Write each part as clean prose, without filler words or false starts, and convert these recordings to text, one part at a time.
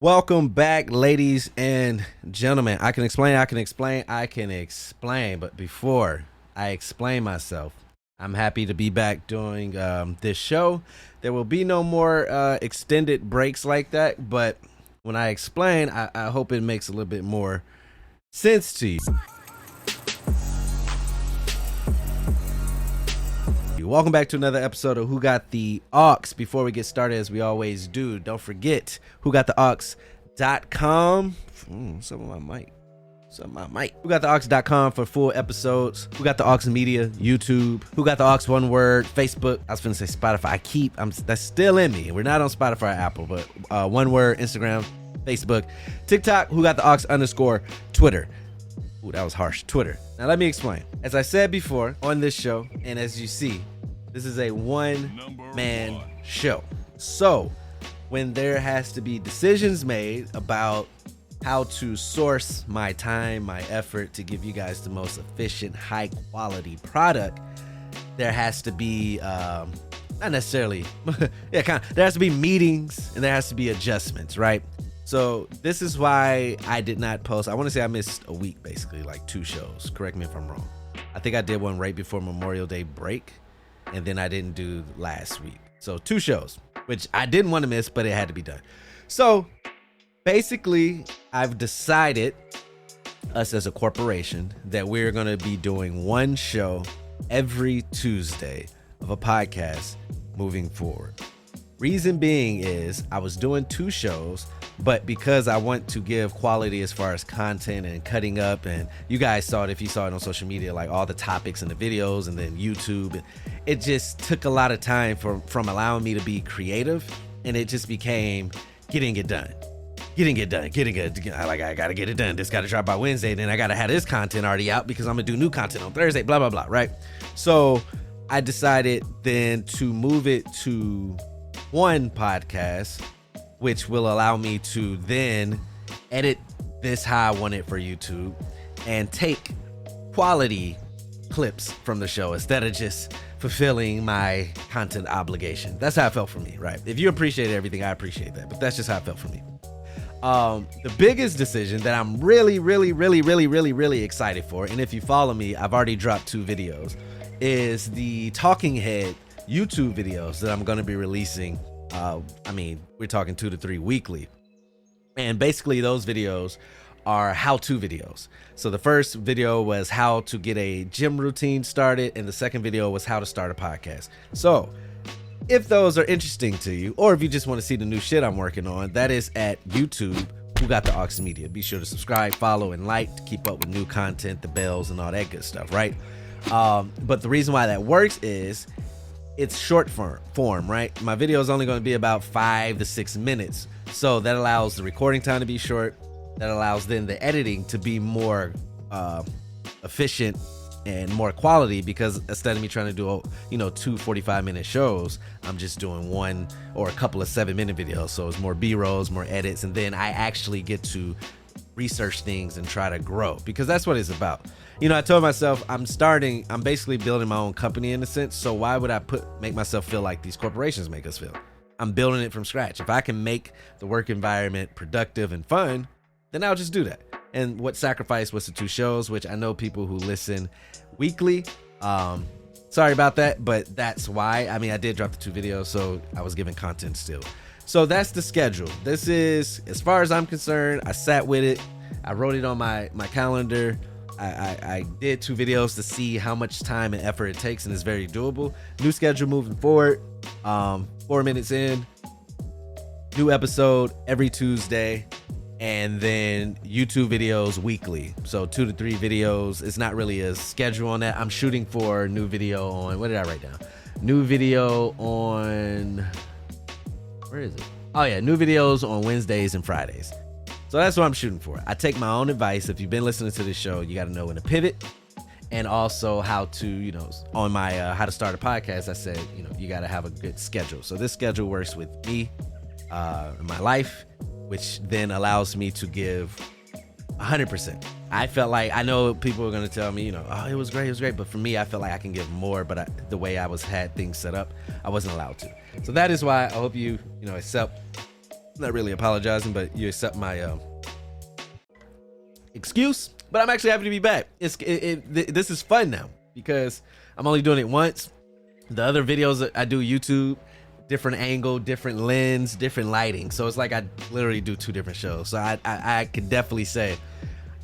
Welcome back, ladies and gentlemen. I can explain, but before I explain myself, I'm happy to be back doing this show. There will be no more extended breaks like that, but when I explain, I hope it makes a little bit more sense to you. Welcome back to another episode of Who Got the Aux. Before we get started, as we always do, don't forget whogotttheaux.com. What's up with my mic? Whogotttheaux.com for full episodes. Who Got the Aux Media, YouTube. Who Got the Aux, one word, Facebook. I was finna say Spotify. That's still in me. We're not on Spotify or Apple, but one word, Instagram, Facebook, TikTok, Who Got the Aux _ Twitter. Ooh, that was harsh. Twitter. Now let me explain. As I said before on this show, and as you see, this is a one-man show. So when there has to be decisions made about how to source my time, my effort to give you guys the most efficient, high-quality product, there has to be, not necessarily, there has to be meetings and there has to be adjustments, right? So this is why I did not post. I want to say I missed a week, basically, like 2 shows. Correct me if I'm wrong. I think I did one right before Memorial Day break, and then I didn't do last week. So 2 shows, which I didn't want to miss, but it had to be done. So basically, I've decided, us as a corporation, that we're going to be doing one show every Tuesday of a podcast moving forward. Reason being is I was doing 2 shows, but because I want to give quality as far as content and cutting up, and you guys saw it if you saw it on social media, like all the topics and the videos, and then YouTube, it just took a lot of time from allowing me to be creative, and it just became getting it done. Like, I gotta get it done. This gotta drop by Wednesday, then I gotta have this content already out because I'm gonna do new content on Thursday, blah, blah, blah, right? So I decided then to move it to one podcast, which will allow me to then edit this how I want it for YouTube and take quality clips from the show instead of just fulfilling my content obligation. That's how it felt for me, right? If you appreciate everything, I appreciate that, but that's just how it felt for me. The biggest decision that I'm really excited for, and if you follow me, I've already dropped 2 videos, is the Talking Head YouTube videos that I'm going to be releasing. We're talking 2 to 3 weekly. And basically those videos are how-to videos. So the first video was how to get a gym routine started, and the second video was how to start a podcast. So if those are interesting to you, or if you just want to see the new shit I'm working on, that is at YouTube, Who Got the Aux Media. Be sure to subscribe, follow, and like to keep up with new content, the bells, and all that good stuff, right? But the reason why that works is it's short form, right? My video is only going to be about 5 to 6 minutes. So that allows the recording time to be short. That allows then the editing to be more efficient and more quality, because instead of me trying to do 2 45-minute shows, I'm just doing one or a couple of 7-minute videos. So it's more B-rolls, more edits, and then I actually get to research things and try to grow, because that's what it's about. I told myself I'm basically building my own company in a sense. So why would I make myself feel like these corporations make us feel? I'm building it from scratch. If I can make the work environment productive and fun, then I'll just do that. And what sacrifice was the 2 shows, which I know people who listen weekly. Sorry about that, but that's why. I did drop the 2 videos, so I was giving content still. So that's the schedule. This is, as far as I'm concerned, I sat with it. I wrote it on my calendar. I did 2 videos to see how much time and effort it takes, and it's very doable. New schedule moving forward. 4 minutes in, new episode every Tuesday, and then YouTube videos weekly. So 2 to 3 videos. It's not really a schedule on that. I'm shooting for a new video on, what did I write down? New video on, where is it? Oh yeah, new videos on Wednesdays and Fridays. So that's what I'm shooting for. I take my own advice. If you've been listening to this show, you got to know when to pivot, and also how to, on my how to start a podcast, I said, you got to have a good schedule. So this schedule works with me, my life, which then allows me to give 100%. I felt like, I know people are going to tell me, oh, it was great. But for me, I felt like I can give more, but the way I had things set up, I wasn't allowed to. So that is why I hope you, accept not really apologizing, but you accept my excuse. But I'm actually happy to be back. This is fun now because I'm only doing it once. The other videos that I do YouTube, different angle, different lens, different lighting. So it's like I literally do 2 different shows. So I could definitely say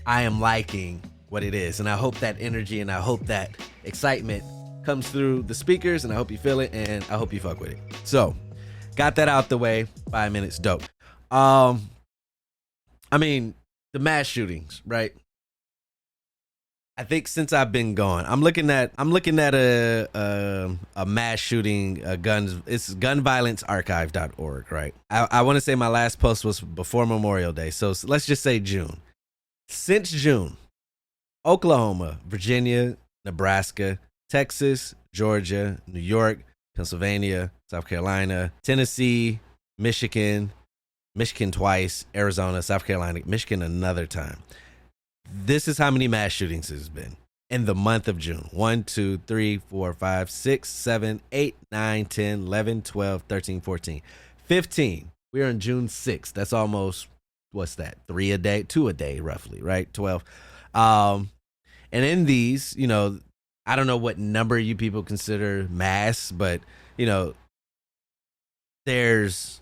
I am liking what it is. And I hope that energy and I hope that excitement comes through the speakers, and I hope you feel it, and I hope you fuck with it. So got that out the way. 5 minutes, dope. I mean, the mass shootings, right? I think since I've been gone, I'm looking at a mass shooting guns. It's gunviolencearchive.org, right? I want to say my last post was before Memorial Day, so let's just say June. Since June, Oklahoma, Virginia, Nebraska, Texas, Georgia, New York, Pennsylvania, South Carolina, Tennessee, Michigan twice, Arizona, South Carolina, Michigan another time. This is how many mass shootings has been in the month of June. 1, 2, 3, 4, 5, 6, 7, 8, 9, 10, 11, 12, 13, 14, 15. We're on June 6th. That's almost, what's that? 3 a day, 2 a day, roughly, right? 12. And in these, I don't know what number you people consider mass, but, there's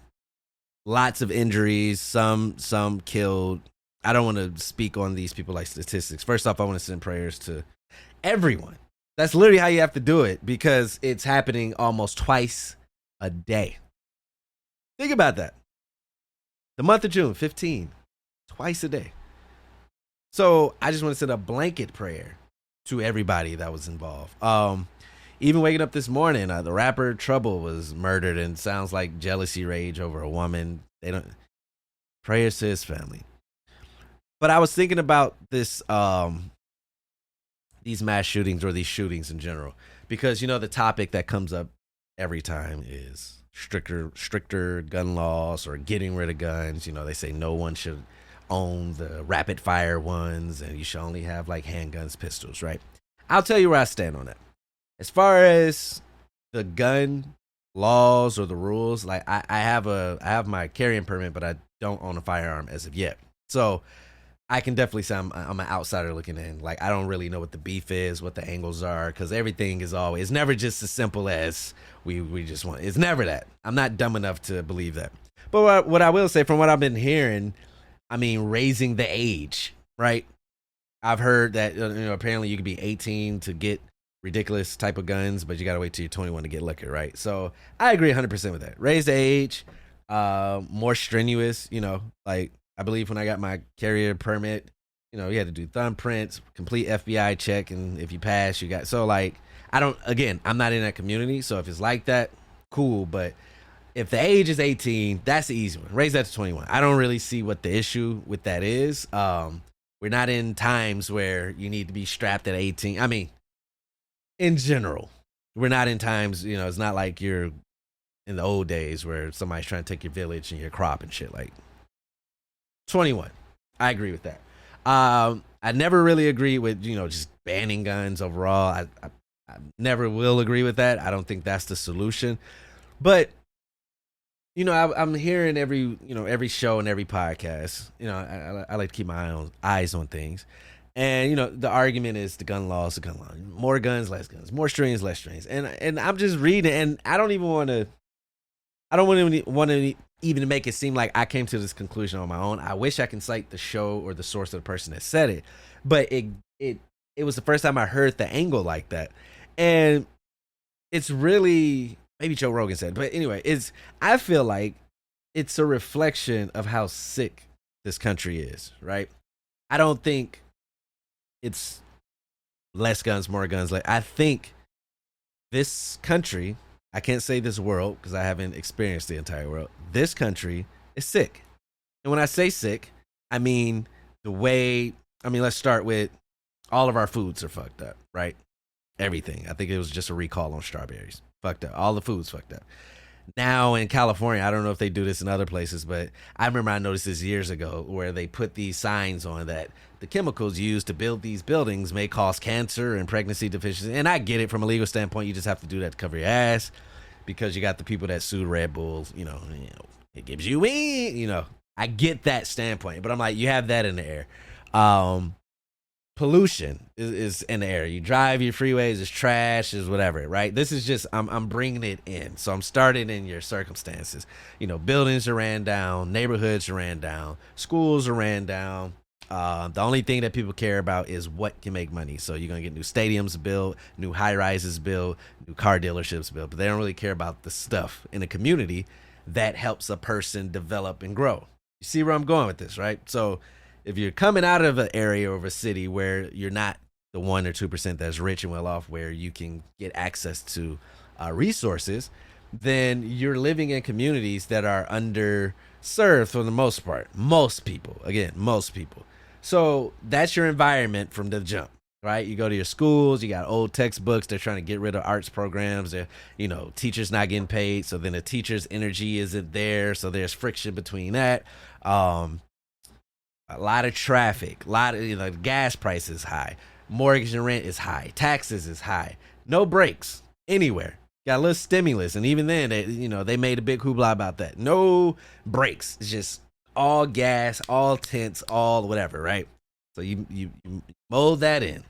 lots of injuries, some killed. I don't want to speak on these people like statistics. First off, I want to send prayers to everyone. That's literally how you have to do it because it's happening almost twice a day. Think about that. The month of June, 15, twice a day. So I just want to send a blanket prayer to everybody that was involved. Even waking up this morning, the rapper Trouble was murdered, and sounds like jealousy rage over a woman. Prayers to his family. But I was thinking about this, these mass shootings or these shootings in general, because the topic that comes up every time is stricter gun laws or getting rid of guns. They say no one should own the rapid fire ones, and you should only have like handguns, pistols, right? I'll tell you where I stand on that. As far as the gun laws or the rules, like I have my carrying permit, but I don't own a firearm as of yet. So I can definitely say I'm an outsider looking in. Like, I don't really know what the beef is, what the angles are, because everything is always, it's never just as simple as we just want. It's never that. I'm not dumb enough to believe that. But what I will say, from what I've been hearing, I mean, raising the age, right? I've heard that, apparently you could be 18 to get ridiculous type of guns, but you got to wait till you're 21 to get liquor, right? So I agree 100% with that. Raise the age, more strenuous, like, I believe when I got my carrier permit, you had to do thumbprints, complete FBI check, and if you pass, you got. So, like, I'm not in that community, so if it's like that, cool. But if the age is 18, that's the easy one. Raise that to 21. I don't really see what the issue with that is. We're not in times where you need to be strapped at 18. I mean, in general, we're not in times, it's not like you're in the old days where somebody's trying to take your village and your crop and shit. Like, 21. I agree with that. I never really agree with, just banning guns overall. I never will agree with that. I don't think that's the solution. But, I'm hearing every show and every podcast. I like to keep my eyes on things. And, the argument is the gun laws, more guns, less guns, more strings, less strings. And I'm just reading, and I don't want to even make it seem like I came to this conclusion on my own. I wish I can cite the show or the source of the person that said it, but it was the first time I heard the angle like that. And it's really, maybe Joe Rogan said, but anyway, I feel like it's a reflection of how sick this country is, right? I don't think it's less guns, more guns. Like, I think this country, I can't say this world because I haven't experienced the entire world. This country is sick. And when I say sick, I mean let's start with all of our foods are fucked up, right? Everything. I think it was just a recall on strawberries. Fucked up. All the food's fucked up. Now in California, I don't know if they do this in other places, but I remember I noticed this years ago where they put these signs on that the chemicals used to build these buildings may cause cancer and pregnancy deficiency. And I get it from a legal standpoint. You just have to do that to cover your ass because you got the people that sued Red Bull, It gives you weed. I get that standpoint, but I'm like, you have that in the air. Um, Pollution is in the air. You drive your freeways, it's trash, is whatever, right? This is just I'm bringing it in. So I'm starting in your circumstances. Buildings are ran down, neighborhoods are ran down, schools are ran down. The only thing that people care about is what can make money. So you're gonna get new stadiums built, new high rises built, new car dealerships built, but they don't really care about the stuff in the community that helps a person develop and grow. You see where I'm going with this, right? So if you're coming out of an area or of a city where you're not the 1 or 2% that's rich and well off, where you can get access to resources, then you're living in communities that are underserved for the most part. Most people, again, most people. So that's your environment from the jump, right? You go to your schools, you got old textbooks. They're trying to get rid of arts programs. Teachers not getting paid. So then the teacher's energy isn't there. So there's friction between that. A lot of traffic, a lot of gas prices high, mortgage and rent is high, taxes is high, no breaks anywhere. Got a little stimulus, and even then, they made a big hoopla about that. No breaks, it's just all gas, all tents, all whatever, right? So you mold that in.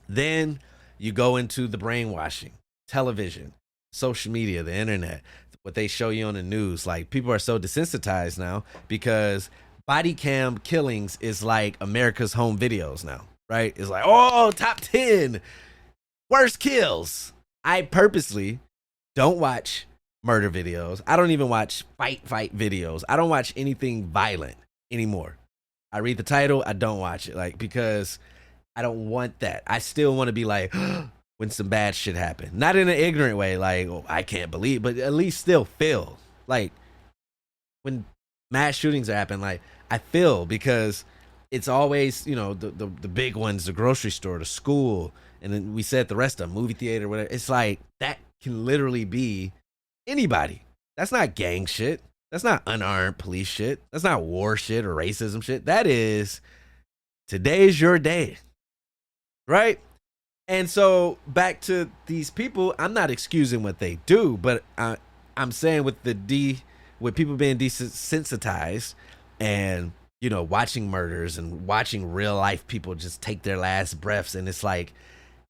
Then you go into the brainwashing, television, social media, the internet, what they show you on the news. Like, people are so desensitized now because body cam killings is like America's home videos now, right? It's like, oh, top 10 worst kills. I purposely don't watch murder videos. I don't even watch fight videos. I don't watch anything violent anymore. I read the title, I don't watch it, because I don't want that. I still want to be like, when some bad shit happen. Not in an ignorant way, like, oh, I can't believe, but at least still feel like when mass shootings happen, like, I feel, because it's always, the big ones, the grocery store, the school, and then we said the rest of them, movie theater, whatever. It's like, that can literally be anybody. That's not gang shit. That's not unarmed police shit. That's not war shit or racism shit. That is, today's your day, right? And so back to these people, I'm not excusing what they do, but I'm saying with people being desensitized and watching murders and watching real life people just take their last breaths, and it's like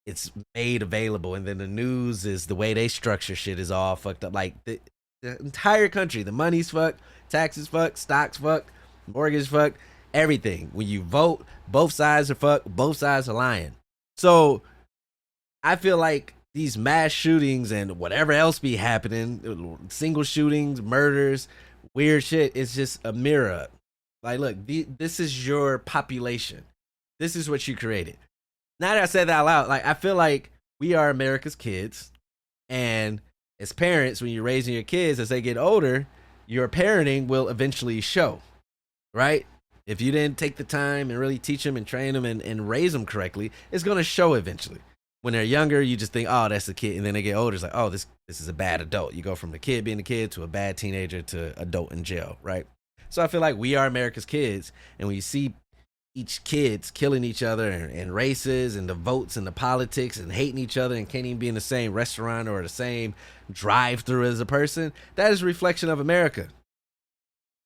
it's made available, and then the news is the way they structure shit is all fucked up. Like the entire country, the money's fucked, taxes fucked, stocks fucked, mortgage fucked, everything. When you vote, both sides are fucked, both sides are lying. So I feel like these mass shootings and whatever else be happening, single shootings, murders, weird shit, is just a mirror. Like, look, this is your population. This is what you created. Now that I said that out loud, I feel like we are America's kids. And as parents, when you're raising your kids, as they get older, your parenting will eventually show, right? If you didn't take the time and really teach them and train them and raise them correctly, it's going to show eventually. When they're younger, you just think, oh, that's the kid. And then they get older, it's like, oh, this is a bad adult. You go from the kid being a kid to a bad teenager to adult in jail, right? So I feel like we are America's kids, and when you see each kids killing each other and races and the votes and the politics and hating each other and can't even be in the same restaurant or the same drive-through as a person, that is a reflection of America.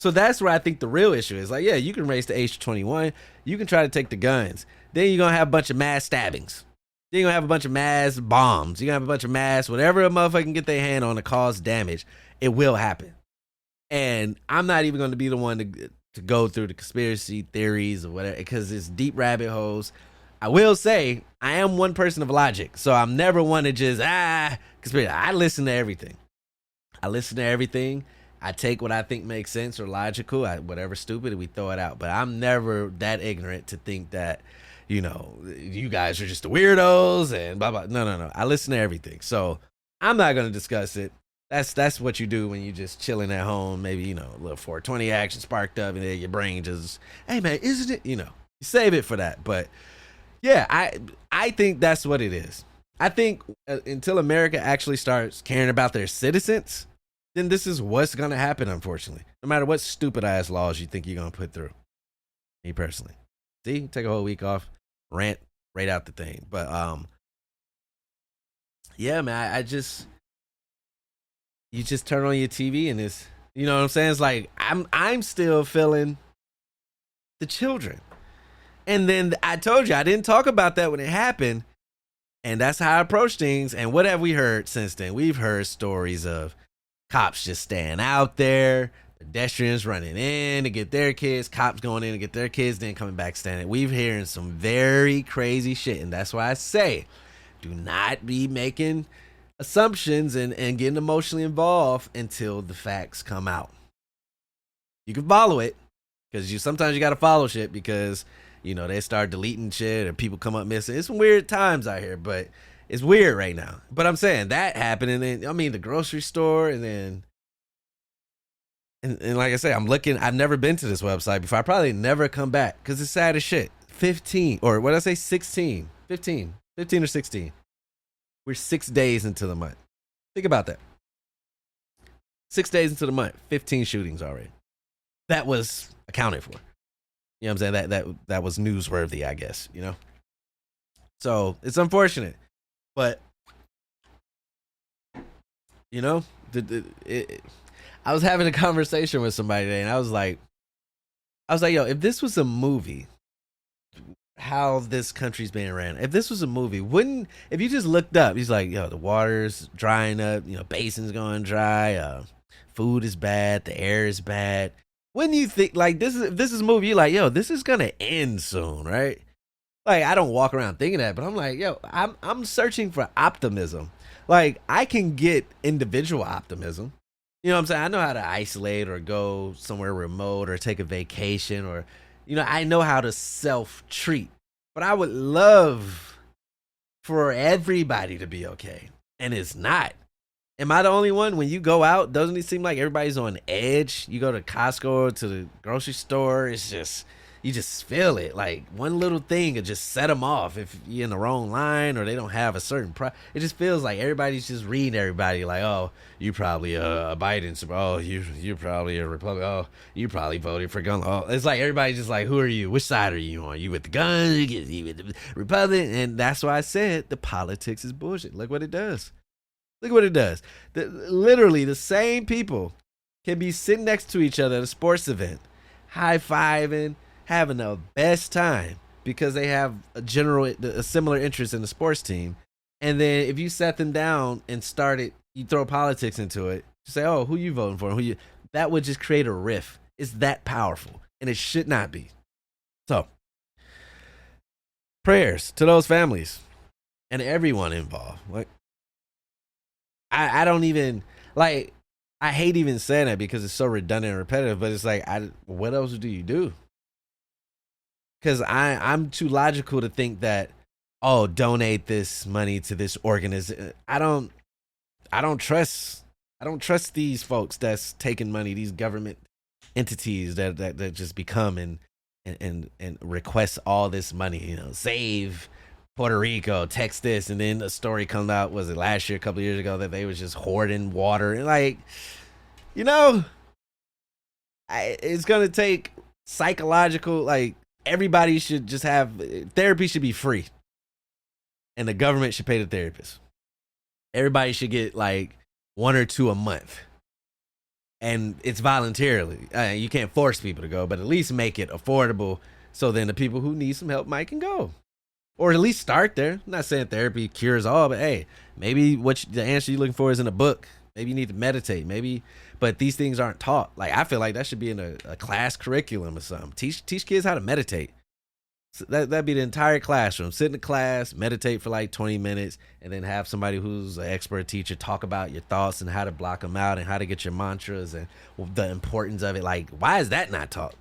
So that's where I think the real issue is. Like, yeah, you can raise the age to 21. You can try to take the guns. Then you're going to have a bunch of mass stabbings. Then you're going to have a bunch of mass bombs. You're going to have a bunch of mass, whatever a motherfucker can get their hand on to cause damage, it will happen. And I'm not even going to be the one to go through the conspiracy theories or whatever, because it's deep rabbit holes. I will say, I am one person of logic, so I'm never one to just, conspiracy. I listen to everything. I take what I think makes sense or logical, whatever stupid, we throw it out. But I'm never that ignorant to think that, you guys are just the weirdos and blah, blah. No. I listen to everything. So I'm not going to discuss it. That's what you do when you just chilling at home. Maybe, a little 420 action sparked up, and then your brain just, hey man, isn't it? You save it for that. But yeah, I think that's what it is. I think until America actually starts caring about their citizens, then this is what's gonna happen. Unfortunately, no matter what stupid ass laws you think you're gonna put through. Me personally, see, take a whole week off, rant right out the thing. But yeah, man, you just turn on your TV and it's You know what I'm saying? It's like I'm still feeling the children. And then I told you I didn't talk about that when it happened. And that's how I approach things. And what have we heard since then? We've heard stories of cops just staying out there, pedestrians running in to get their kids, cops going in to get their kids, then coming back standing. We've hearing some very crazy shit. And that's why I say, do not be making assumptions and getting emotionally involved until the facts come out. You can follow it, because sometimes you got to follow shit because, they start deleting shit or people come up missing. It's some weird times out here, but it's weird right now. But I'm saying that happened, and then, the grocery store, and then, and like I say, I'm looking, I've never been to this website before. I probably never come back because it's sad as shit. 15, or what did I say, 16, 15 or 16. We're 6 days into the month. Think about that. 6 days into the month, 15 shootings already. That was accounted for. You know what I'm saying? That was newsworthy, I guess, So it's unfortunate. But, I was having a conversation with somebody today, and I was like, yo, if this was a movie, how this country's being ran, if this was a movie, if you just looked up, he's like, yo, the water's drying up, basin's going dry, food is bad, the air is bad. When you think like this is a movie, you're like, yo, this is gonna end soon, right? Like, I don't walk around thinking that, but I'm like, yo, I'm searching for optimism. Like, I can get individual optimism. You know what I'm saying? I know how to isolate or go somewhere remote or take a vacation, or, I know how to self-treat. But I would love for everybody to be okay. And it's not. Am I the only one? When you go out, doesn't it seem like everybody's on edge? You go to Costco or to the grocery store, it's just, you just feel it. Like, one little thing could just set them off if you're in the wrong line or they don't have a certain it just feels like everybody's just reading everybody like, oh, you probably a Biden. Oh, you're probably a Republican. Oh, you probably voted for gun. Oh, it's like everybody's just like, who are you? Which side are you on? You with the guns? You with the Republican? And that's why I said the politics is bullshit. Look what it does. Look what it does. Literally, the same people can be sitting next to each other at a sports event, high-fiving, having the best time because they have a similar interest in the sports team. And then if you sat them down and you throw politics into it, you say, oh, who you voting for? That would just create a rift. It's that powerful, and it should not be. So, prayers to those families and everyone involved. Like, I don't even, like, I hate even saying that because it's so redundant and repetitive, but it's like, what else do you do? Because I'm too logical to think that, oh, donate this money to this organization. I don't trust these folks that's taking money, these government entities that just become and request all this money, save Puerto Rico, text this, and then a story comes out, was it last year, a couple of years ago, that they was just hoarding water. And like, it's going to take psychological, like, everybody should just have, therapy should be free. And the government should pay the therapist. Everybody should get like 1 or 2 a month. And it's voluntarily. You can't force people to go, but at least make it affordable so then the people who need some help can go. Or at least start there. I'm not saying therapy cures all, but hey, maybe the answer you're looking for is in a book. Maybe you need to meditate. But these things aren't taught. Like, I feel like that should be in a class curriculum or something. Teach kids how to meditate. So that'd be the entire classroom. Sit in the class, meditate for like 20 minutes, and then have somebody who's an expert teacher talk about your thoughts and how to block them out and how to get your mantras and the importance of it. Like, why is that not taught?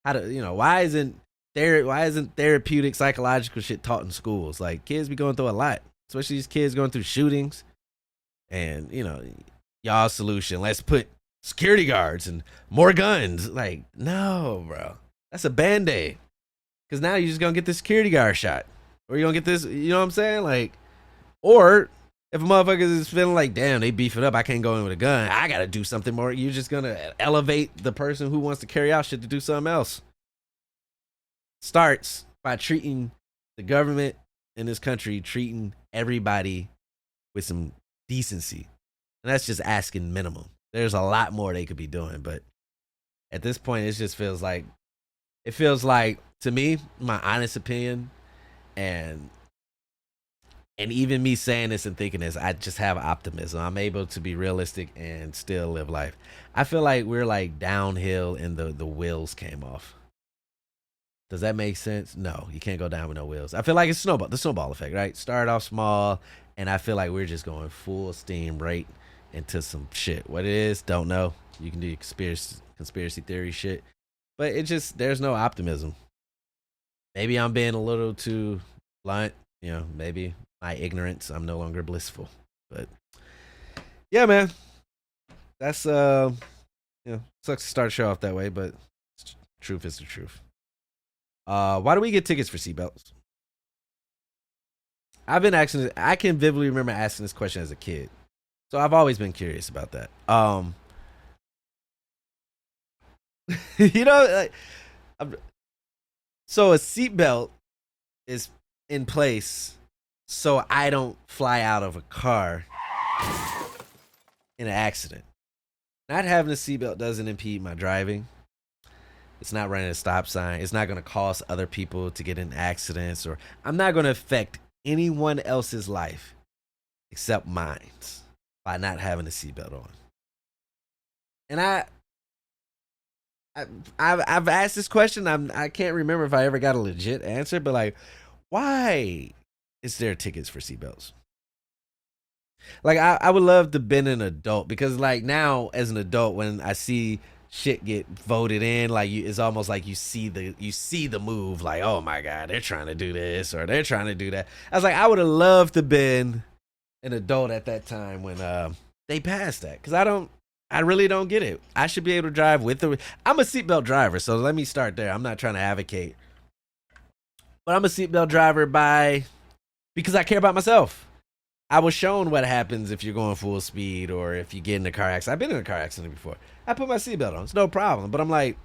Why isn't therapeutic psychological shit taught in schools? Like, kids be going through a lot, especially these kids going through shootings. And y'all's solution, let's put security guards and more guns. Like, no, bro, that's a band-aid. Because now you're just gonna get the security guard shot, or you're gonna get this, you know what I'm saying? Like, or if a motherfucker is feeling like, damn, they beef it up, I can't go in with a gun, I gotta do something more, you're just gonna elevate the person who wants to carry out shit to do something else. Starts by treating the government in this country, treating everybody with some decency. And that's just asking minimum. There's a lot more they could be doing, but at this point, it feels like to me, my honest opinion, and even me saying this and thinking this, I just have optimism. I'm able to be realistic and still live life. I feel like we're like downhill and the wheels came off. Does that make sense? No, you can't go down with no wheels. I feel like it's the snowball effect, right? Start off small, and I feel like we're just going full steam right into some shit. What it is, don't know. You can do conspiracy theory shit, but there's no optimism. Maybe I'm being a little too blunt. Maybe my ignorance. I'm no longer blissful, but yeah, man. That's sucks to start a show off that way, but truth is the truth. Why do we get tickets for seatbelts? I've been asking. I can vividly remember asking this question as a kid, so I've always been curious about that. Like, so a seatbelt is in place so I don't fly out of a car in an accident. Not having a seatbelt doesn't impede my driving. It's not running a stop sign. It's not going to cause other people to get in accidents, or I'm not going to affect anyone else's life except mine's by not having a seatbelt on. And I've asked this question. I can't remember if I ever got a legit answer, but like, why is there tickets for seatbelts? Like, I would love to been an adult, because like now as an adult, when I see shit get voted in, like it's almost like you see the move, like, oh my god, they're trying to do this or they're trying to do that. I was like, I would have loved to been an adult at that time when they passed that, because I really don't get it. I should be able to drive with I'm a seatbelt driver, so let me start there. I'm not trying to advocate, but I'm a seatbelt driver because I care about myself. I was shown what happens if you're going full speed or if you get in a car accident. I've been in a car accident before. I put my seatbelt on. It's no problem. But I'm like,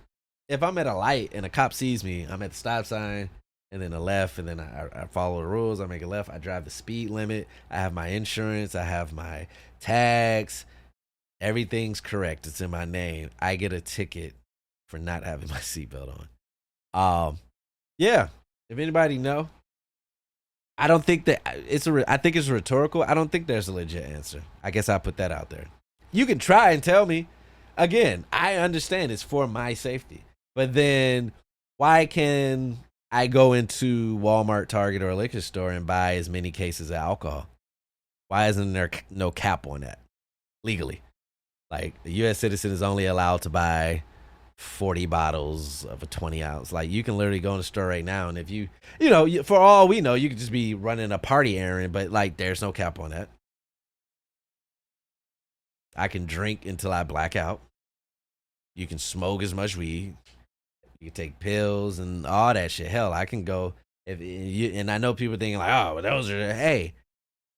if I'm at a light and a cop sees me, I'm at the stop sign and then a left, and then I follow the rules. I make a left. I drive the speed limit. I have my insurance. I have my tags. Everything's correct. It's in my name. I get a ticket for not having my seatbelt on. Yeah. If anybody know, I don't think that I think it's rhetorical. I don't think there's a legit answer. I guess I'll put that out there. You can try and tell me. Again, I understand it's for my safety. But then why can I go into Walmart, Target, or a liquor store and buy as many cases of alcohol? Why isn't there no cap on that legally? Like, the U.S. citizen is only allowed to buy 40 bottles of a 20 ounce. Like, you can literally go in the store right now, and if for all we know, you could just be running a party errand, but like, there's no cap on that. I can drink until I black out. You can smoke as much weed. You can take pills and all that shit. Hell, I can go and I know people thinking like, oh, well, those are, hey,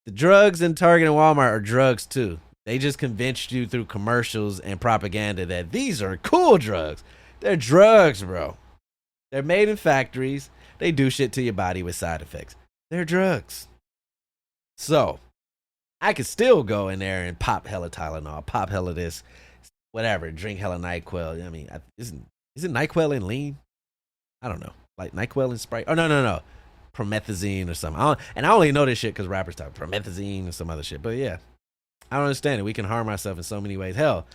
the drugs in Target and Walmart are drugs too. They just convinced you through commercials and propaganda that these are cool drugs. They're drugs, bro. They're made in factories. They do shit to your body with side effects. They're drugs. So, I could still go in there and pop hella Tylenol, pop hella this, whatever, drink hella NyQuil. I mean, isn't NyQuil in lean? I don't know. Like NyQuil and Sprite? Oh, no. Promethazine or something. I only know this shit because rappers talk promethazine and some other shit. But yeah, I don't understand it. We can harm ourselves in so many ways. Hell,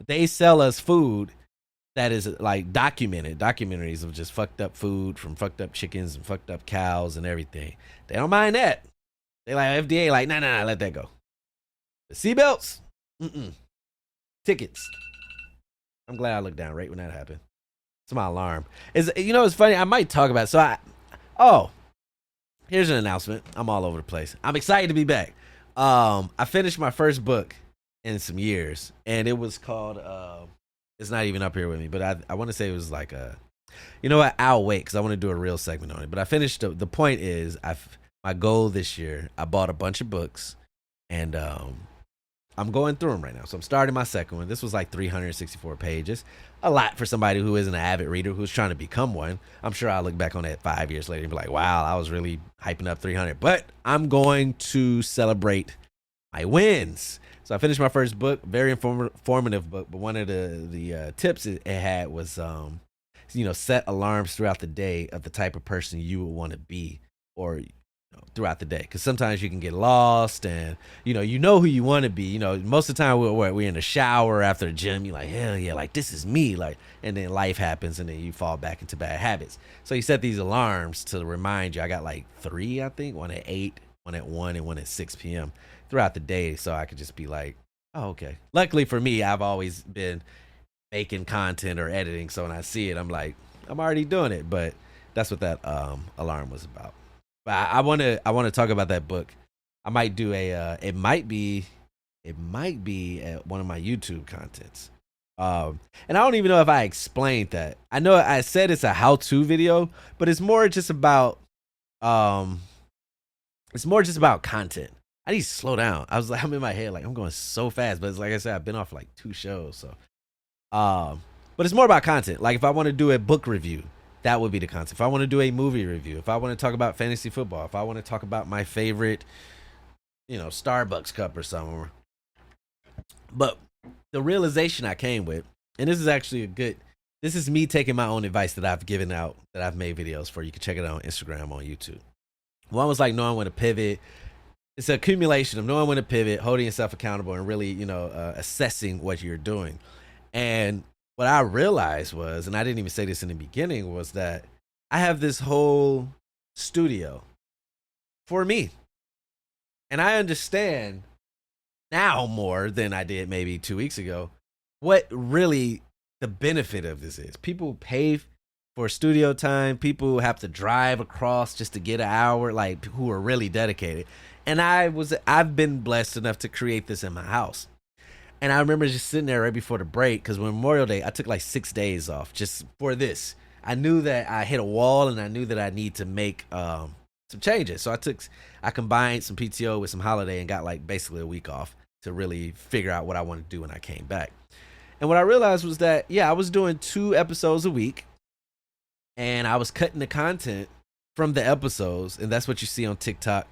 they sell us food that is like documentaries of just fucked up food from fucked up chickens and fucked up cows and everything. They don't mind that. They like FDA, like, nah, let that go. The seatbelts, tickets. I'm glad I looked down right when that happened. It's my alarm. It's funny. I might talk about it. Here's an announcement. I'm all over the place. I'm excited to be back. I finished my first book in some years, and it was called. It's not even up here with me, but I want to say it was like you know what? I'll wait because I want to do a real segment on it. But I finished. The point is, my goal this year. I bought a bunch of books, and I'm going through them right now. So I'm starting my second one. This was like 364 pages. A lot for somebody who isn't an avid reader who's trying to become one. I'm sure I'll look back on that 5 years later and be like, wow, I was really hyping up 300. But I'm going to celebrate my wins. So I finished my first book, very informative book. But one of the tips it had was, set alarms throughout the day of the type of person you would want to be, or throughout the day, because sometimes you can get lost, and who you want to be. Most of the time we're in the shower after the gym. You're like, hell yeah, like this is me, like, and then life happens, and then you fall back into bad habits. So you set these alarms to remind you. I got like 3, I think, one at 8, one at 1, and one at 6 p.m. throughout the day, so I could just be like, oh, okay. Luckily for me, I've always been making content or editing, so when I see it, I'm like, I'm already doing it. But that's what that alarm was about. But I want to talk about that book. I might do it might be one of my YouTube contents. And I don't even know if I explained that. I know I said it's a how-to video, but it's more just about content. I need to slow down. I'm in my head, like I'm going so fast, but it's like I said, I've been off like 2 shows, so but it's more about content. Like if I want to do a book review, that would be the content. If I want to do a movie review, if I want to talk about fantasy football, if I want to talk about my favorite, Starbucks cup or something. But the realization I came with, and this is actually this is me taking my own advice that I've given out, that I've made videos for. You can check it out on Instagram, on YouTube. One was like knowing when to pivot. It's an accumulation of knowing when to pivot, holding yourself accountable, and really, assessing what you're doing. And what I realized was, and I didn't even say this in the beginning, was that I have this whole studio for me. And I understand now more than I did maybe 2 weeks ago what really the benefit of this is. People pay for studio time. People have to drive across just to get an hour, like, who are really dedicated. And I've been blessed enough to create this in my house. And I remember just sitting there right before the break, because when Memorial Day, I took like 6 days off just for this. I knew that I hit a wall, and I knew that I need to make some changes. So I combined some PTO with some holiday and got like basically a week off to really figure out what I wanted to do when I came back. And what I realized was that, I was doing 2 episodes a week, and I was cutting the content from the episodes, and that's what you see on TikTok,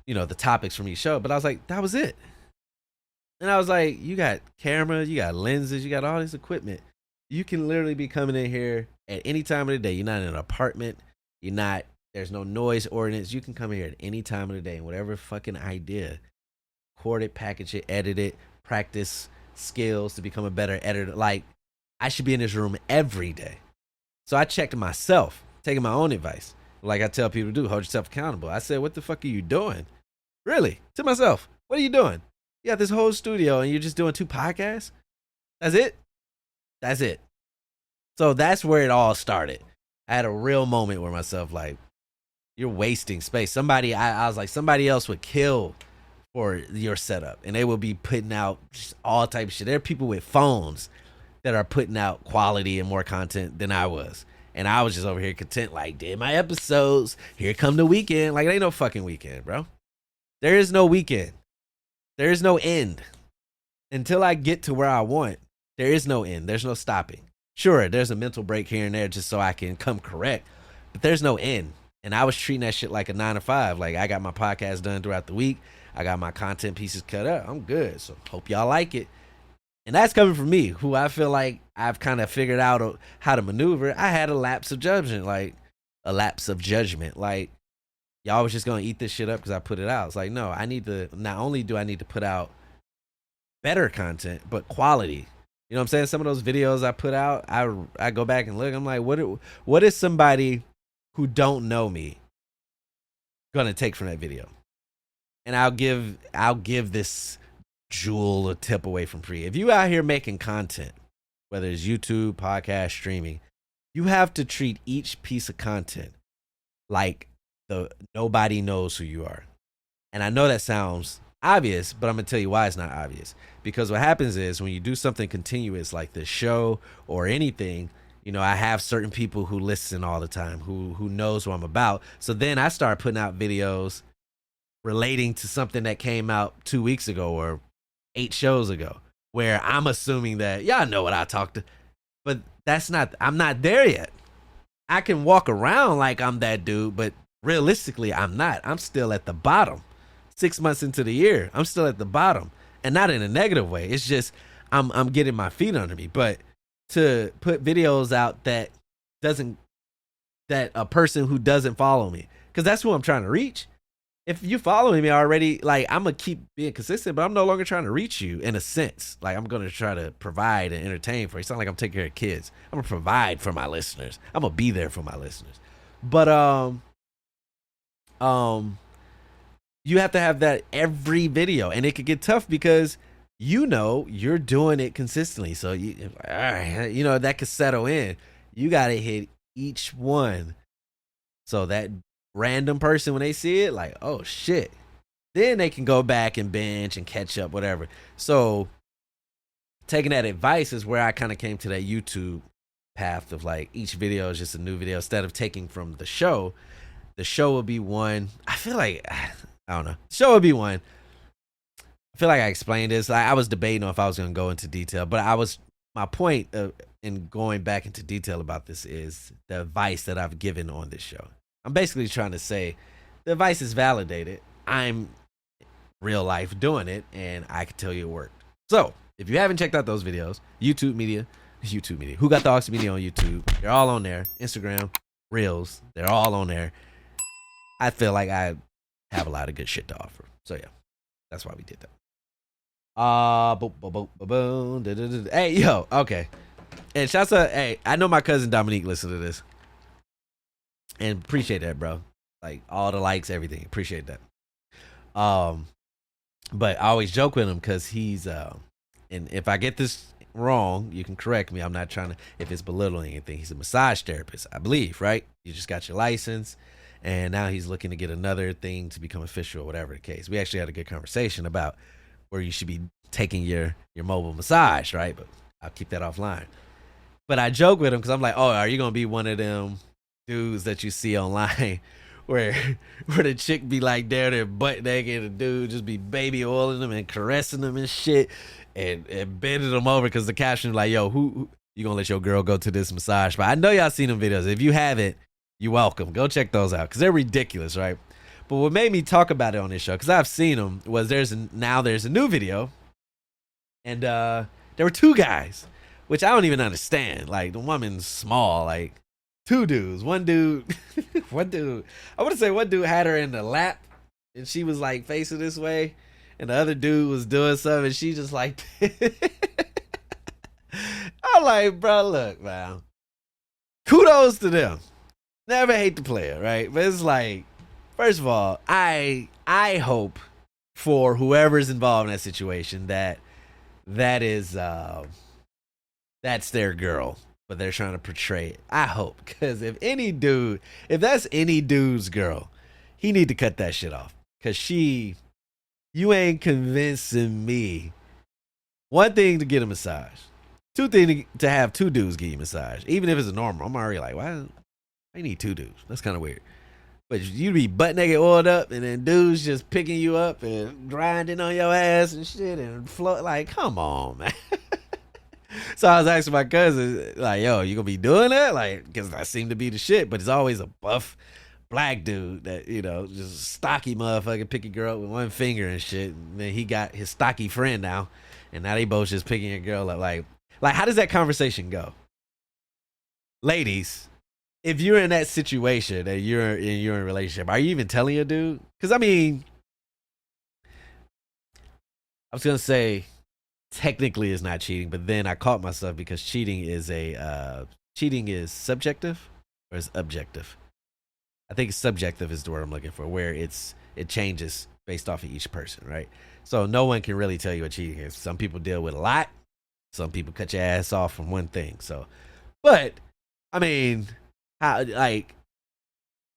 the topics from each show. But I was like, that was it. And I was like, you got camera, you got lenses, you got all this equipment. You can literally be coming in here at any time of the day. You're not in an apartment. There's no noise ordinance. You can come in here at any time of the day, and whatever fucking idea, record it, package it, edit it, practice skills to become a better editor. Like, I should be in this room every day. So I checked myself, taking my own advice. Like I tell people to do, hold yourself accountable. I said, what the fuck are you doing? Really? To myself, what are you doing? You got this whole studio and you're just doing 2 podcasts? That's it? That's it. So that's where it all started. I had a real moment where myself, like, you're wasting space. I was like, somebody else would kill for your setup, and they will be putting out just all type of shit. There are people with phones that are putting out quality and more content than I was. And I was just over here content, like, did my episodes. Here come the weekend. Like, it ain't no fucking weekend, bro. There is no weekend. There is no end. Until I get to where I want, there is no end. There's no stopping. Sure, there's a mental break here and there just so I can come correct, but there's no end. And I was treating that shit like a 9 to 5. Like, I got my podcast done throughout the week. I got my content pieces cut up. I'm good. So hope y'all like it. And that's coming from me, who I feel like I've kind of figured out how to maneuver. I had a lapse of judgment. Like, y'all was just going to eat this shit up because I put it out. It's like, no, not only do I need to put out better content, but quality. You know what I'm saying? Some of those videos I put out, I go back and look. I'm like, what is somebody who don't know me gonna take from that video? And I'll give this jewel a tip away from free. If you out here making content, whether it's YouTube, podcast, streaming, you have to treat each piece of content like nobody knows who you are. And I know that sounds obvious, but I'm gonna tell you why it's not obvious. Because what happens is when you do something continuous like this show or anything, I have certain people who listen all the time, who knows what I'm about. So then I start putting out videos relating to something that came out 2 weeks ago or 8 shows ago, where I'm assuming that y'all know what I talked to, but I'm not there yet. I can walk around like I'm that dude, but realistically, I'm not. I'm still at the bottom. 6 months into the year, I'm still at the bottom, and not in a negative way. It's just I'm getting my feet under me. But to put videos out doesn't that a person who doesn't follow me, because that's who I'm trying to reach. If you following me already, like, I'm gonna keep being consistent, but I'm no longer trying to reach you in a sense. Like, I'm gonna try to provide and entertain for you. It's not like I'm taking care of kids. I'm gonna provide for my listeners. I'm gonna be there for my listeners. But you have to have that every video, and it could get tough because you're doing it consistently. So you, all right, that could settle in. You gotta hit each one, so that random person, when they see it, like, oh shit, then they can go back and binge and catch up, whatever. So taking that advice is where I kind of came to that YouTube path of, like, each video is just a new video instead of taking from the show. The show will be one. I feel like, I don't know, the show will be one. I feel like I explained this. I was debating on if I was going to go into detail, but my point in going back into detail about this is the advice that I've given on this show. I'm basically trying to say the advice is validated. I'm real life doing it, and I can tell you it worked. So if you haven't checked out those videos, YouTube Media, Who Got the Aux Media on YouTube, they're all on there. Instagram, Reels, they're all on there. I feel like I have a lot of good shit to offer. So yeah, that's why we did that. Hey, yo, okay. And shouts out, hey, I know my cousin Dominique listened to this. And appreciate that, bro. Like, all the likes, everything. Appreciate that. But I always joke with him because he's and if I get this wrong, you can correct me. I'm not trying to, if it's belittling anything. He's a massage therapist, I believe, right? You just got your license, and now he's looking to get another thing to become official, whatever the case. We actually had a good conversation about where you should be taking your mobile massage, right? But I'll keep that offline. But I joke with him because I'm like, oh, are you gonna be one of them dudes that you see online where the chick be like there butt naked, and the dude just be baby oiling them and caressing them and shit, and bending them over because the caption like, yo, who you gonna let your girl go to this massage? But I know y'all seen them videos. If you haven't, you're welcome. Go check those out because they're ridiculous, right? But what made me talk about it on this show, because I've seen them, was there's a new video, and there were two guys, which I don't even understand. Like, the woman's small, like, two dudes. One dude, I want to say one dude had her in the lap, and she was like facing this way, and the other dude was doing something, and she just like, I'm like, bro, look, man, kudos to them. Never hate the player, right? But it's like, first of all, I hope for whoever's involved in that situation that is that's their girl, but they're trying to portray it. I hope, because if that's any dude's girl, he need to cut that shit off, because you ain't convincing me. One thing to get a massage, two thing to have two dudes give you a massage, even if it's a normal. I'm already like, why? I need two dudes. That's kind of weird. But you be butt naked, oiled up, and then dudes just picking you up and grinding on your ass and shit and float. Like, come on, man. So I was asking my cousin, like, yo, you gonna be doing that? Like, because I seem to be the shit, but it's always a buff black dude that, just stocky motherfucker picking girl up with one finger and shit. And then he got his stocky friend now, and now they both just picking a girl up. Like how does that conversation go? Ladies, if you're in that situation and you're in a relationship, are you even telling your dude? Because, I mean, I was gonna say technically it's not cheating, but then I caught myself because cheating is subjective or is objective. I think subjective is the word I'm looking for, where it changes based off of each person, right? So no one can really tell you what cheating is. Some people deal with a lot. Some people cut your ass off from one thing. So, but I mean, how, like,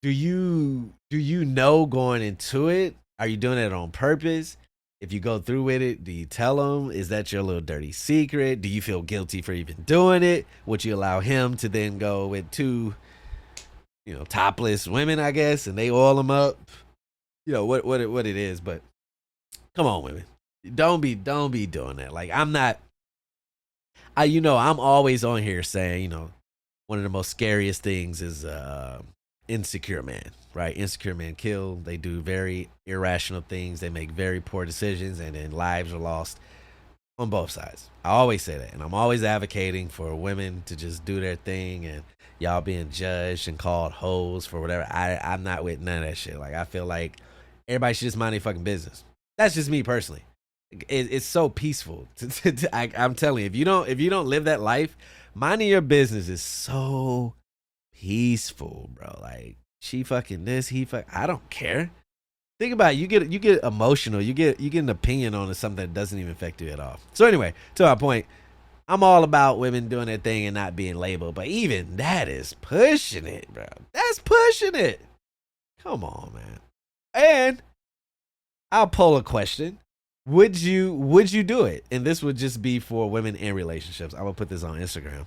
do you know going into it? Are you doing it on purpose? If you go through with it, do you tell him? Is that your little dirty secret? Do you feel guilty for even doing it? Would you allow him to then go with two, topless women, I guess, and they oil them up? What it is, but come on, women, don't be doing that. Like, I'm always on here saying, one of the most scariest things is insecure man, right? Insecure men kill. They do very irrational things. They make very poor decisions, and then lives are lost on both sides. I always say that, and I'm always advocating for women to just do their thing, and y'all being judged and called hoes for whatever. I'm not with none of that shit. Like I feel like everybody should just mind their fucking business. That's just me personally. It's so peaceful. I'm telling you, if you don't live that life, minding your business is so peaceful, bro. Like she fucking this, he fuck. I don't care. Think about it. You get emotional. You get an opinion on something that doesn't even affect you at all. So anyway, to our point, I'm all about women doing their thing and not being labeled. But even that is pushing it, bro. That's pushing it. Come on, man. And I'll poll a question. Would you do it? And this would just be for women in relationships. I'm gonna put this on Instagram.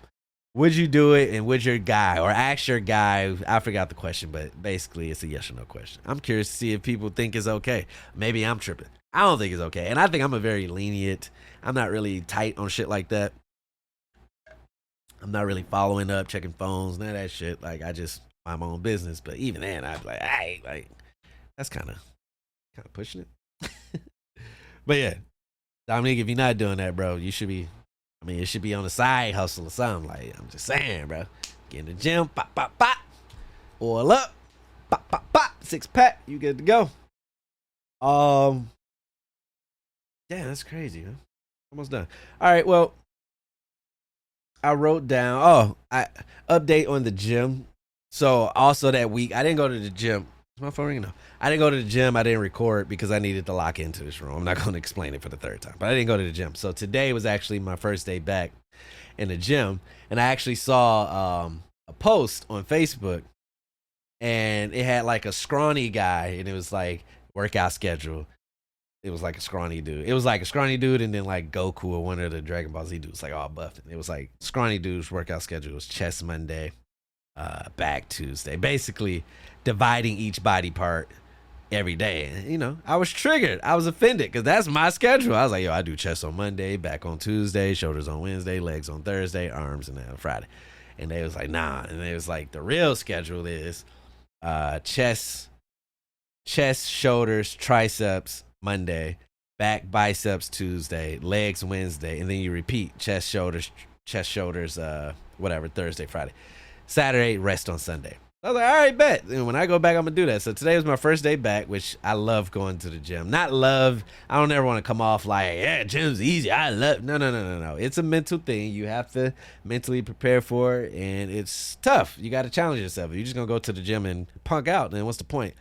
Would you do it? And would your guy, or ask your guy? I forgot the question, but basically it's a yes or no question. I'm curious to see if people think it's okay. Maybe I'm tripping. I don't think it's okay, and I think I'm a very lenient. I'm not really tight on shit like that. I'm not really following up, checking phones, none of that shit. Like I just mind my own business. But even then, I'd be like, hey, like that's kind of pushing it. But yeah, Dominique, if you're not doing that, bro, you should be. I mean, it should be on the side hustle or something. Like I'm just saying, bro. Get in the gym, pop, pop, pop, oil up, pop, pop, pop, 6-pack. You good to go. Um, yeah, that's crazy, man. Almost done. All right, well, I wrote down. Oh, I update on the gym. So also that week, I didn't go to the gym. Is my phone ringing? No. I didn't go to the gym. I didn't record because I needed to lock into this room. I'm not going to explain it for the third time, but I didn't go to the gym. So today was actually my first day back in the gym, and I actually saw a post on Facebook, and it had like a scrawny guy, and it was like workout schedule. It was like a scrawny dude. It was like a scrawny dude, and then like Goku or one of the Dragon Ball Z dudes, like all buffed. It was like scrawny dude's workout schedule was chest Monday, back Tuesday, basically dividing each body part every day. And, I was triggered. I was offended because that's my schedule. I was like, yo, I do chest on Monday, back on Tuesday, shoulders on Wednesday, legs on Thursday, arms and then on Friday. And they was like, nah. And they was like, the real schedule is chest, shoulders, triceps Monday, back, biceps Tuesday, legs Wednesday, and then you repeat chest, shoulders, whatever, Thursday, Friday. Saturday, rest on Sunday. I was like, all right, bet. And when I go back, I'm going to do that. So today was my first day back, which I love going to the gym. Not love. I don't ever want to come off like, yeah, gym's easy. I love. No. It's a mental thing. You have to mentally prepare for it, and it's tough. You got to challenge yourself. You're just going to go to the gym and punk out, then what's the point?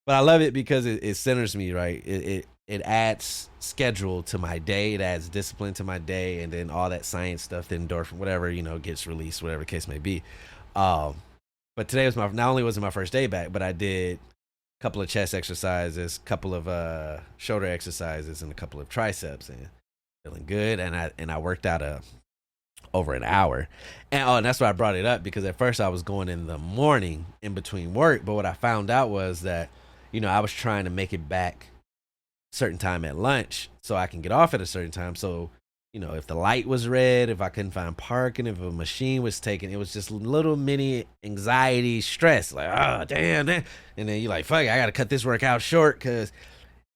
But I love it because it centers me, right? It adds schedule to my day. It adds discipline to my day, and then all that science stuff, the endorphin, whatever, gets released, whatever the case may be. But today was not only was it my first day back, but I did a couple of chest exercises, a couple of shoulder exercises, and a couple of triceps, and feeling good. And I worked out over an hour, and that's why I brought it up, because at first I was going in the morning in between work, but what I found out was that I was trying to make it back certain time at lunch so I can get off at a certain time. So if the light was red, if I couldn't find parking, if a machine was taken, it was just little mini anxiety, stress. Like, oh, damn. And then you're like, fuck, I got to cut this workout short and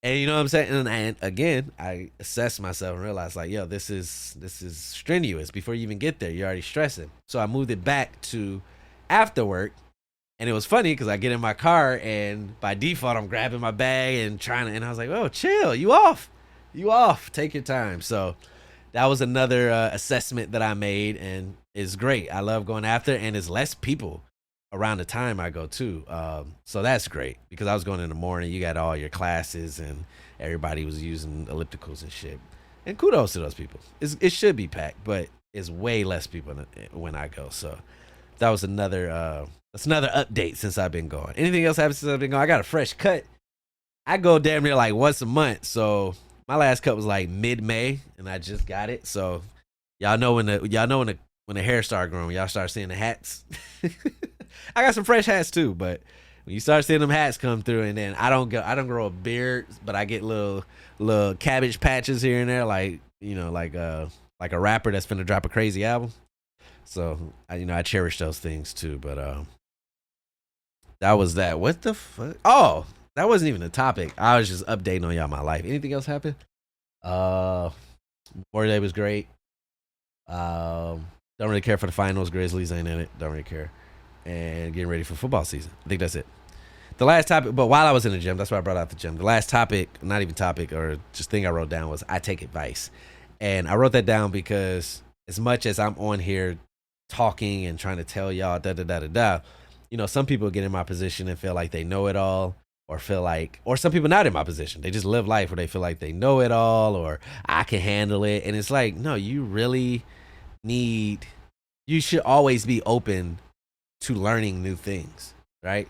you know what I'm saying? And again, I assessed myself and realized like, yo, this is strenuous. Before you even get there, you're already stressing. So I moved it back to after work. And it was funny because I get in my car and by default, I'm grabbing my bag and I was like, oh, chill, you off, take your time. So that was another assessment that I made, and it's great. I love going after, and it's less people around the time I go too. So that's great because I was going in the morning. You got all your classes, and everybody was using ellipticals and shit. And kudos to those people. It should be packed, but it's way less people when I go. So that was another update since I've been going. Anything else happened since I've been going? I got a fresh cut. I go damn near like once a month, so. My last cut was like mid-May, and I just got it. So y'all know when the hair start growing, y'all start seeing the hats. I got some fresh hats too, but when you start seeing them hats come through, and then I don't grow a beard, but I get little cabbage patches here and there, like like a rapper that's finna drop a crazy album. So I cherish those things too. But that was that. What the fuck? Oh, that wasn't even a topic. I was just updating on y'all my life. Anything else happen? Memorial Day was great. Don't really care for the finals. Grizzlies ain't in it. Don't really care. And getting ready for football season. I think that's it. The last topic, but while I was in the gym, that's why I brought out the gym. The last topic, not even topic or just thing I wrote down was I take advice. And I wrote that down because as much as I'm on here talking and trying to tell y'all some people get in my position and feel like they know it all, or some people not in my position. They just live life where they feel like they know it all or I can handle it. And it's like, no, you should always be open to learning new things, right?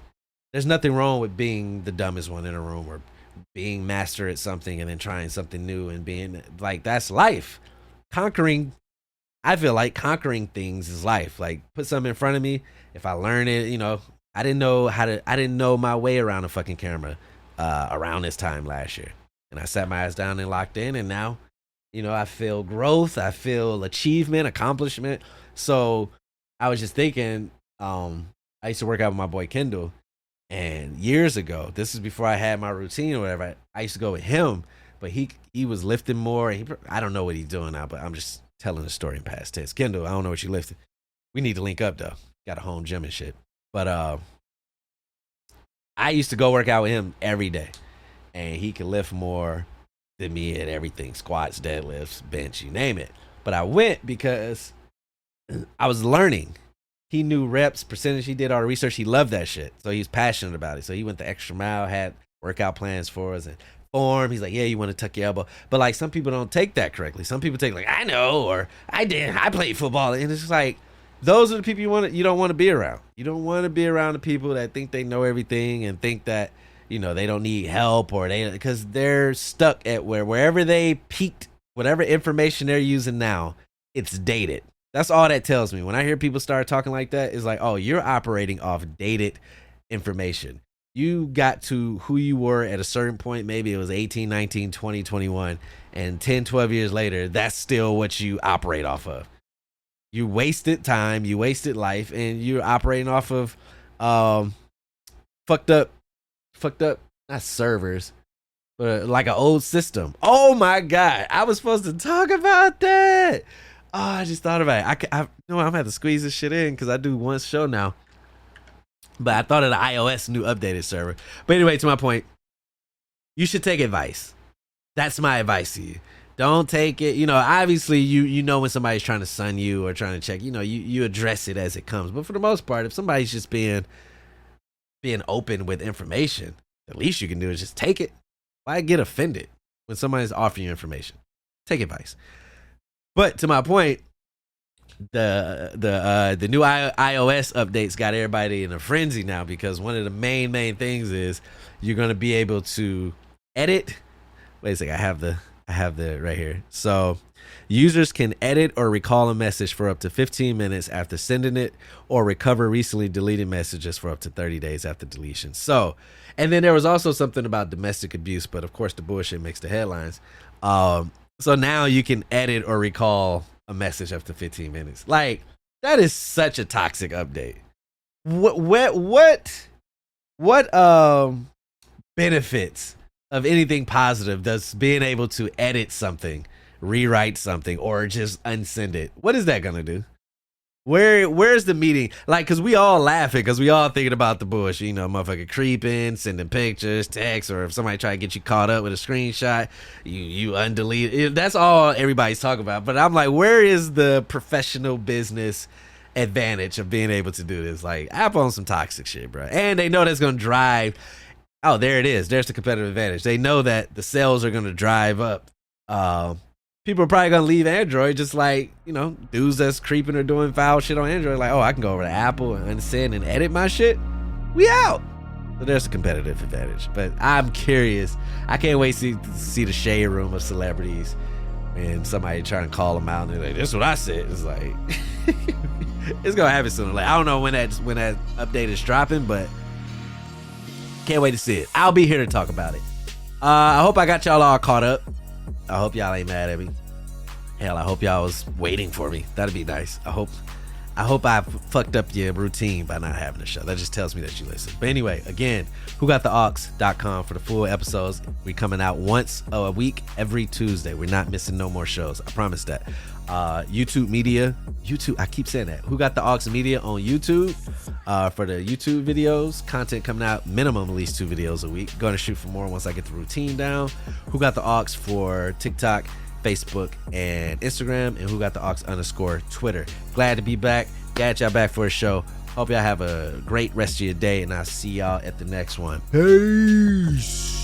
There's nothing wrong with being the dumbest one in a room or being master at something and then trying something new and being like, that's life. I feel like conquering things is life. Like, put something in front of me. If I learn it, I didn't know my way around a fucking camera around this time last year. And I sat my ass down and locked in, and now, I feel growth, I feel achievement, accomplishment. So I was just thinking, I used to work out with my boy Kendall, and years ago, this is before I had my routine or whatever, I used to go with him, but he was lifting more. I don't know what he's doing now, but I'm just telling the story in past tense. Kendall, I don't know what you lifted. We need to link up though. Got a home gym and shit. But I used to go work out with him every day, and he could lift more than me at everything: squats, deadlifts, bench, you name it. But I went because I was learning. He knew reps, percentage. He did all the research. He loved that shit, so he was passionate about it. So he went the extra mile, had workout plans for us and form. He's like, yeah, you want to tuck your elbow, but like some people don't take that correctly. Some people take like, I know, or I played football, and it's just like, those are the people you don't want to be around. You don't want to be around the people that think they know everything and think that, they don't need help, or because they're stuck at wherever they peaked, whatever information they're using now, it's dated. That's all that tells me. When I hear people start talking like that, it's like, oh, you're operating off dated information. You got to who you were at a certain point. Maybe it was 18, 19, 20, 21, and 10, 12 years later, that's still what you operate off of. You wasted time, you wasted life, and you're operating off of fucked up, not servers, but like an old system. Oh my God, I was supposed to talk about that. Oh, I just thought about it. I'm gonna have to squeeze this shit in because I do one show now. But I thought of the iOS new updated server. But anyway, to my point, you should take advice. That's my advice to you. Don't take it, obviously you know when somebody's trying to sun you or trying to check, you address it as it comes. But for the most part, if somebody's just being open with information, the least you can do is just take it. Why get offended when somebody's offering you information? Take advice. But to my point, the new iOS updates got everybody in a frenzy now, because one of the main things is you're going to be able to edit. Wait a second, I have the right here. So users can edit or recall a message for up to 15 minutes after sending it, or recover recently deleted messages for up to 30 days after deletion. So, and then there was also something about domestic abuse, but of course the bullshit makes the headlines. So now you can edit or recall a message up to 15 minutes. Like, that is such a toxic update. What benefits of anything positive does being able to edit something, rewrite something, or just unsend it? What is that gonna do? Where's the meeting? Like, because we all laughing because we all thinking about the bullshit, motherfucker creeping, sending pictures, texts, or if somebody try to get you caught up with a screenshot, you undelete it. That's all everybody's talking about. But I'm like, where is the professional business advantage of being able to do this? Like, Apple on some toxic shit, bro. And they know that's gonna drive. Oh, there it is. There's the competitive advantage. They know that the sales are gonna drive up. People are probably gonna leave Android, just like, dudes that's creeping or doing foul shit on Android. Like, oh, I can go over to Apple and unsend and edit my shit. We out. So there's a competitive advantage. But I'm curious. I can't wait to see the shade room of celebrities and somebody trying to call them out and they're like, "This is what I said." It's like, it's gonna happen sooner or later. I don't know when that update is dropping, but can't wait to see it. I'll be here to talk about it. I hope I got y'all all caught up. I hope y'all ain't mad at me. Hell, I hope y'all was waiting for me. That'd be nice. I hope I hope I fucked up your routine by not having a show. That just tells me that you listen. But anyway, again, whogottheaux.com for the full episodes. We're coming out once a week, every Tuesday. We're not missing no more shows. I promise that. YouTube Media. I keep saying that. Who Got the Aux Media on YouTube for the YouTube videos. Content coming out minimum at least 2 videos a week. Going to shoot for more once I get the routine down. Who Got the Aux for TikTok, Facebook, and Instagram, and Who Got the Aux _ Twitter. Glad to be back. Glad y'all back for a show. Hope y'all have a great rest of your day, and I'll see y'all at the next one. Peace.